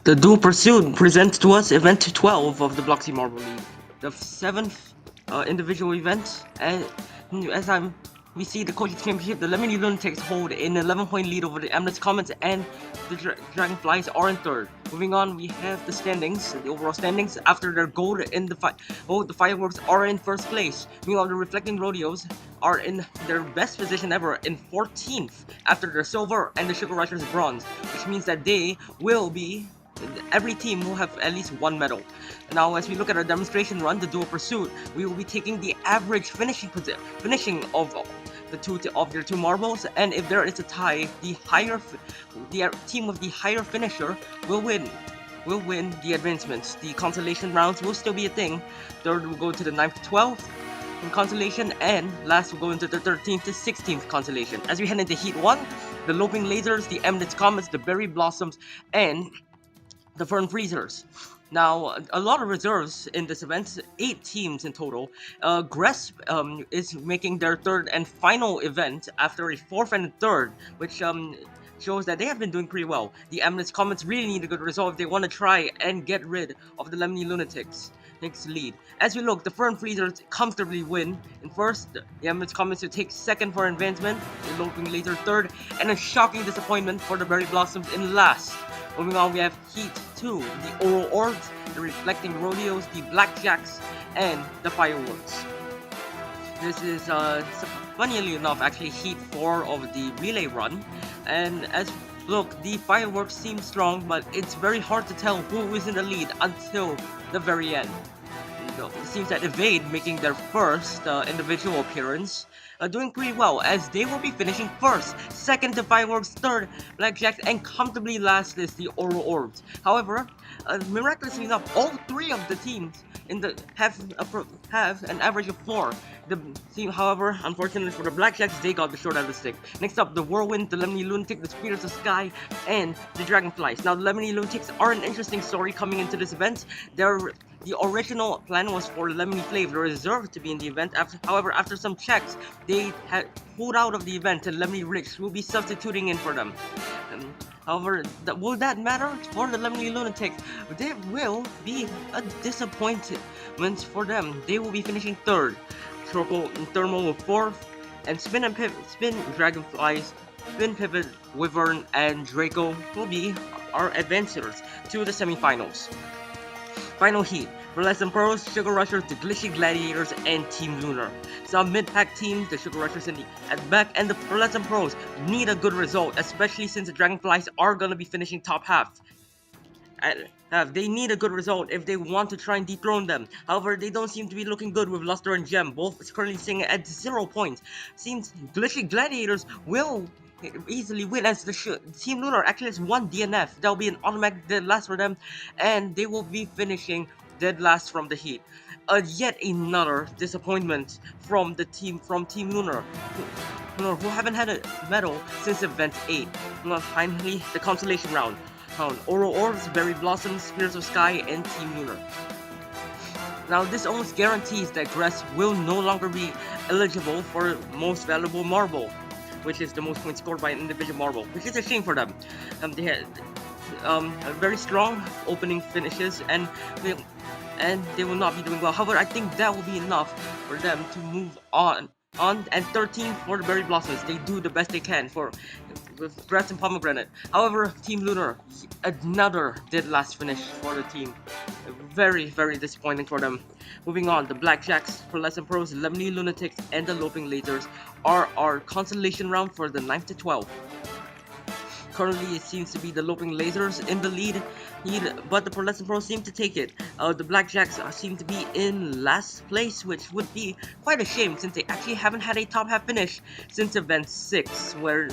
The Dual Pursuit presents to us Event 12 of the Bloxy Marble League, the 7th individual event, and we see the Coaches Championship, the Lemony Lunatics hold an 11-point lead over the Amnesty Comets, and the Dragonflies are in third. Moving on, we have the standings, the overall standings after their gold in the the Fireworks are in first place. Meanwhile, the Reflecting Rodeos are in their best position ever in 14th after their silver and the Sugar Rushers bronze, which means that every team will have at least one medal. Now, as we look at our demonstration run, the Dual Pursuit, we will be taking the average finishing of their two marbles, and if there is a tie, the team with the higher finisher will win the advancements. The consolation rounds will still be a thing. Third will go to the 9th to 12th in consolation, and last will go into the 13th to 16th consolation. As we head into Heat 1, the Loping Lasers, the Eminence Comets, the Berry Blossoms, and the Fern Freezers. Now, a lot of reserves in this event, 8 teams in total. Gresp is making their third and final event after a 4th and a 3rd, which shows that they have been doing pretty well. The Eminence Comets really need a good result if they want to try and get rid of the Lemony Lunatics. Lead. As we look, the Fern Freezers comfortably win in first, the Eminence Comets to take second for advancement, the Loping Laser third, and a shocking disappointment for the Berry Blossoms in last. Moving on, we have Heat 2, the Oral Orbs, the Reflecting Rodeos, the Blackjacks, and the Fireworks. This is, funnily enough, actually Heat 4 of the relay run, and look, the Fireworks seem strong, but it's very hard to tell who is in the lead until the very end. It seems that Evade, making their first individual appearance, doing pretty well, as they will be finishing first, second to Fireworks, third Blackjacks, and comfortably last is the Oral Orbs. However, miraculously enough, all 3 of the teams have an average of 4. The team, however, unfortunately for the Blackjacks, they got the short end of the stick. Next up, the Whirlwind, the Lemony Lunatic, the Spirits of Sky, and the Dragonflies. Now, the Lemony Lunatics are an interesting story coming into this event. The original plan was for Lemony Flave, the reserve, to be in the event. However, after some checks, they had pulled out of the event, and Lemony Rich will be substituting in for them. However, will that matter for the Lemony Lunatics? There will be a disappointment for them. They will be finishing third. Thermal with 4th, and Spin Dragonflies, Spin Pivot, Wyvern, and Draco will be our advancers to the semifinals. Final heat, Pearlescent Pros, Sugar Rushers, the Glitchy Gladiators, and Team Lunar. Some mid-pack teams, the Sugar Rushers at the back, and the Pearlescent Pros need a good result, especially since the Dragonflies are going to be finishing top half. They need a good result if they want to try and dethrone them. However, they don't seem to be looking good with Luster and Gem, both currently sitting at 0 points. Seems Glitchy Gladiators will easily win, as the Team Lunar actually has 1 DNF. That'll be an automatic dead last for them, and they will be finishing dead last from the heat. Yet another disappointment from Team Lunar, who haven't had a medal since Event 8. Well, finally, the consolation round. Oral Orbs, Berry Blossoms, Spirits of Sky, and Team Lunar. Now, this almost guarantees that Gress will no longer be eligible for Most Valuable Marble, which is the most points scored by an individual marble, which is a shame for them. They had very strong opening finishes, and they will not be doing well. However, I think that will be enough for them to move on. And 13th for the Berry Blossoms, they do the best they can with Grass and Pomegranate. However, Team Lunar, another dead last finish for the team. Very, very disappointing for them. Moving on, the Blackjacks, Pearlescent Pros, Lemony Lunatics, and the Loping Lasers are our consolation round for the 9th to 12th. Currently, it seems to be the Loping Lasers in the lead, but the Pearlescent Pros seem to take it. The Blackjacks seem to be in last place, which would be quite a shame since they actually haven't had a top half finish since Event 6, where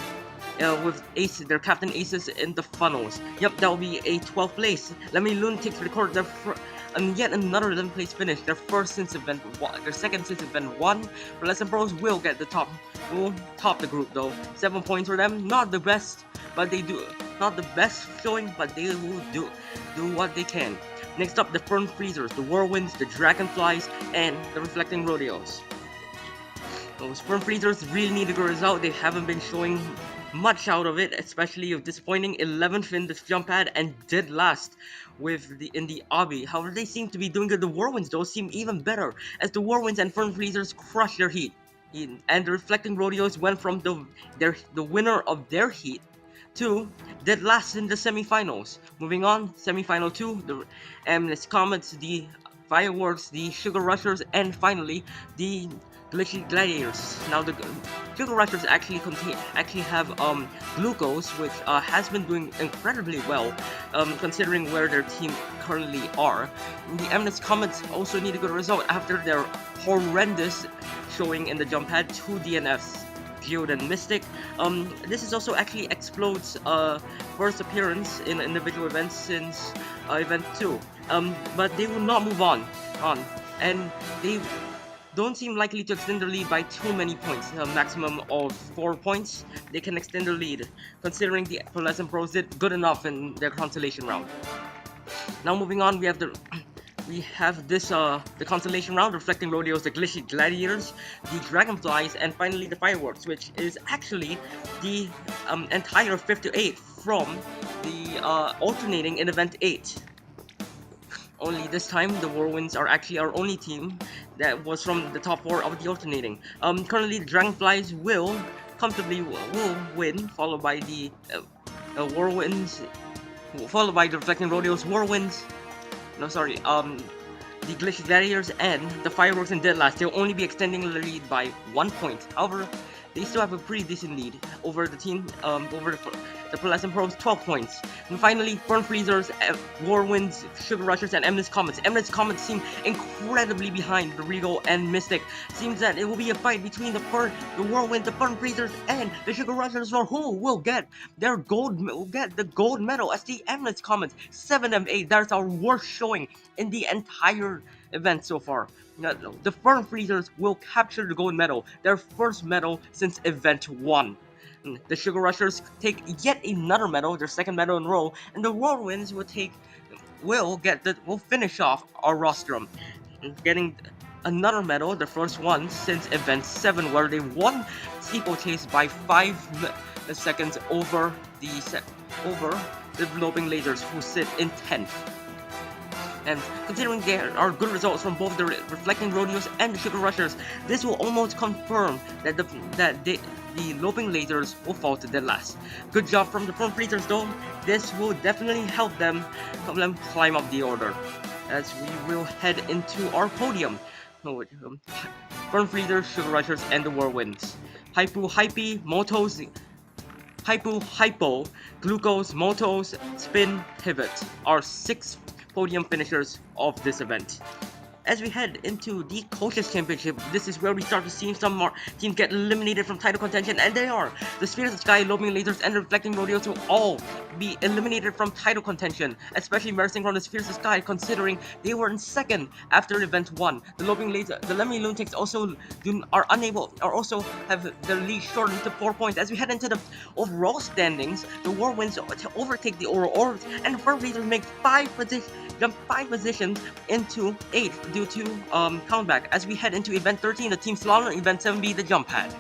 with their Captain Aces in the funnels. Yep, that will be a 12th place. Lemony Lunatics record their yet another 11th place finish, their second since Event 1. Pearlescent Pros will top the group though. 7 points for them, not the best, but not the best showing, but they will do what they can. Next up, the Fern Freezers, the Whirlwinds, the Dragonflies, and the Reflecting Rodeos. Sperm Freezers really need a good result. They haven't been showing much out of it, especially of disappointing 11th in this jump pad and dead last in the obby. However, they seem to be doing good. The Whirlwinds though seem even better as the Whirlwinds and Sperm Freezers crush their heat. And the Reflecting Rodeos went from the winner of their heat to dead last in the semifinals. Moving on, semifinal 2, the Endless Comets, the Fireworks, the Sugar Rushers, and finally the Glitchy Gladiators. Now the Sugar Rushers actually have Glucose, which has been doing incredibly well, considering where their team currently are. The Endless Comets also need a good result after their horrendous showing in the jump pad, 2 DNFs. Geode and Mystic. This is also actually Explode's first appearance in individual events since event 2. But they will not move on, and they don't seem likely to extend their lead by too many points. A maximum of 4 points. They can extend their lead, considering the Pearlescent Pros did good enough in their consolation round. Now moving on, we have the consolation round, Reflecting Rodeos, the Glitchy Gladiators, the Dragonflies, and finally the Fireworks, which is actually the entire 5 to 8 from the alternating in event 8. Only this time, the Whirlwinds are actually our only team that was from the top 4 of the alternating. Currently, the Dragonflies will comfortably win, followed by the Whirlwinds, followed by the Reflecting Rodeos, Whirlwinds. No, sorry, the Glitchy Gladiators and the Fireworks in dead last. They'll only be extending the lead by 1 point. However, they still have a pretty decent lead over the team, over the Pearlescent Pros, 12 points. And finally, Sperm Freezers, Whirlwinds, Sugar Rushers, and Endless Comets. Endless Comets seem incredibly behind the Regal and Mystic. Seems that it will be a fight between the Whirlwinds, the Sperm Freezers, and the Sugar Rushers, for who will get the gold medal as the Endless Comets. 7 of 8. That's our worst showing in the entire event so far. The Sperm Freezers will capture the gold medal, their first medal since event 1. The Sugar Rushers take yet another medal, their second medal in a row, and the Whirlwinds will finish off our rostrum, getting another medal, the first one since event 7, where they won steeplechase by 5 seconds over the Loping Lasers, who sit in 10th. And considering there are good results from both the Reflecting Rodeos and the Sugar Rushers, this will almost confirm that the Loping Lasers will fall to dead last. Good job from the Sperm Freezers though. This will definitely help them climb up the order, as we will head into our podium. Sperm Freezers, Sugar Rushers, and the Whirlwinds. Hypo, Hypo, Glucose, Motos, Spin, Pivot are 6 podium finishers of this event. As we head into the Coaches Championship, this is where we start to see some more teams get eliminated from title contention, and they are the Spheres of Sky, Loping Lasers, and Reflecting Rodeos will all be eliminated from title contention, especially embarrassing from the Spheres of Sky, considering they were in second after event 1. The Loping Laser, the Lemmy Lunatics also also have their lead shortened to 4 points. As we head into the overall standings, the Whirlwinds overtake the Oral Orbs, and the Sperm Freezers make 5 positions into 8th due to countback. As we head into event 13, the Team Slalom, and event 7B, the Jump Pad.